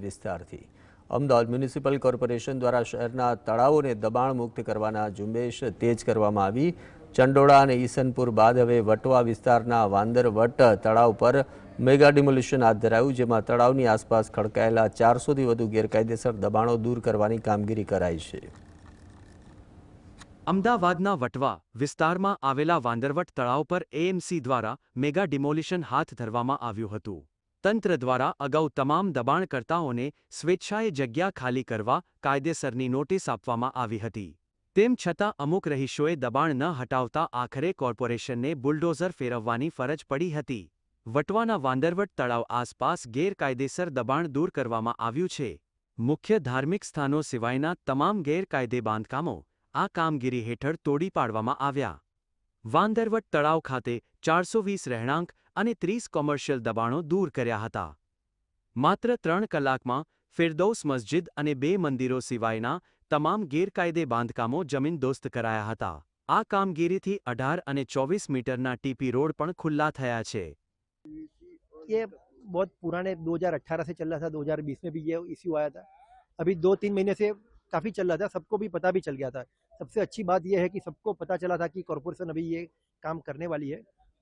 વિસ્તારથી Ahmedabad municipal corporation દ્વારા શહેરના તળાવોને દબાણ મુક્ત કરવાના ઝુંબેશ તેજ કરવામાં આવી। ચંડોળા અને ઈસનપુર બાદ હવે વટવા વિસ્તારના વાંદરવટ તળાવ પર મેગા ડિમોલિશન હાથ ધરાયું, જેમાં તળાવની આસપાસ ખડકાયેલા 400થી વધુ ગેરકાયદેસર દબાણો દૂર કરવાની કામગીરી કરાઈ છે। અમદાવાદના વટવા વિસ્તારમાં આવેલા વાંદરવટ તળાવ પર એએમસી દ્વારા મેગા ડિમોલિશન હાથ ધરવામાં આવ્યું હતું। તંત્ર દ્વારા અગાઉ તમામ દબાણકર્તાઓને સ્વેચ્છાએ જગ્યા ખાલી કરવા કાયદેસરની નોટિસ આપવામાં આવી હતી। તેમ છતાં અમુક રહીશોએ દબાણ ન હટાવતા આખરે કોર્પોરેશનને બુલડોઝર ફેરવવાની ફરજ પડી હતી। વટવાના વાંદરવટ તળાવ આસપાસ ગેરકાયદેસર દબાણ દૂર કરવામાં આવ્યું છે। મુખ્ય ધાર્મિક સ્થાનો સિવાયના તમામ ગેરકાયદે બાંધકામો આ કામગીરી હેઠળ તોડી પાડવામાં આવ્યા। વાંદરવટ તળાવ ખાતે 420 રહેણાંક અને 30 કોમર્શિયલ દબાણો દૂર કર્યા હતા। માત્ર 3 કલાકમાં ફિરદૌસ મસ્જિદ અને 2 મંદિરો સિવાયના તમામ ગેરકાયદે બાંધકામો જમીનદોસ્ત કરાયા હતા। આ કામગીરીથી 18 અને 24 મીટરના ટીપી રોડ પણ ખુલ્લા થયા છે। ये बहुत पुराने 2018 से चल रहा था, 2020 में भी ये इश्यू आया था। अभी 2-3 महीने से काफ़ी चल रहा था, सबको भी पता भी चल गया था। सबसे अच्छी बात यह है कि सबको पता चला था कि कॉरपोरेशन अभी ये काम करने वाली है,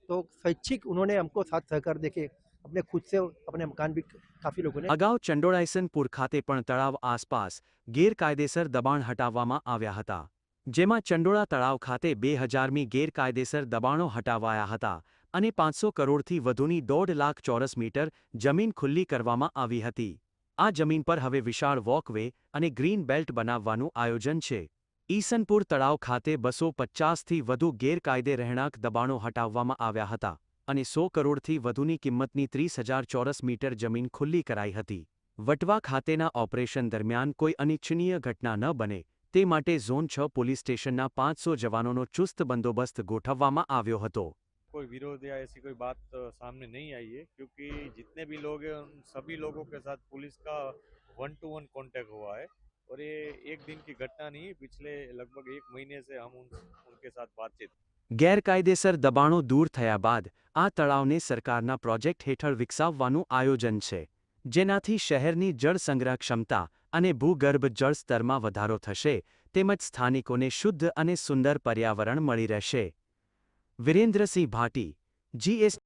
तो स्वैच्छिक उन्होंने हमको साथ सहकार देके अपने खुद से अपने मकान भी काफ़ी लोगों ने અગાઉ ચંડોળા ઈસનપુર ખાતે પણ તળાવ આસપાસ ગેરકાયદેસર દબાણ હટાવવામાં આવ્યા હતા, જેમાં ચંડોળા તળાવ ખાતે 2000મી ગેરકાયદેસર દબાણો હટાવાયા હતા અને 500 કરોડથી વધુની 1.5 લાખ ચોરસ મીટર જમીન ખુલ્લી કરવામાં આવી હતી। આ જમીન પર હવે વિશાળ વોકવે અને ગ્રીન બેલ્ટ બનાવવાનું આયોજન છે। ઈસનપુર તળાવ ખાતે 250થી વધુ ગેરકાયદે રહેણાંક દબાણો હટાવવામાં આવ્યા હતા અને 100 કરોડથી વધુની કિંમતની 30,000 ચોરસ મીટર જમીન ખુલ્લી કરાઈ હતી। વટવા ખાતેના ઓપરેશન દરમિયાન કોઈ અનિચ્છનીય ઘટના ન બને તે માટે ઝોન 6 પોલીસ સ્ટેશનના 500 જવાનોનો ચુસ્ત બંદોબસ્ત ગોઠવવામાં આવ્યો હતો। कोई विरोध या ऐसी कोई बात सामने नहीं आई है, क्योंकि जितने भी लोग हैं उन सभी लोगों के साथ पुलिस का 1-to-1 कांटेक्ट हुआ है और ये एक दिन की घटना नहीं, पिछले लगभग 1 महीने से हम उनके साथ बातचीत। ગેરકાયદેસર દબાણો દૂર થયા બાદ આ તળાવને સરકારના પ્રોજેક્ટ હેઠળ વિકસાવવાનું આયોજન છે, જેનાથી શહેરની જળ સંગ્રહ ક્ષમતા અને ભૂગર્ભ જળ સ્તરમાં વધારો થશે તેમજ સ્થાનિકોને શુદ્ધ અને સુંદર પર્યાવરણ મળી રહેશે। વિરેન્દ્રસિંહ ભાટી, GS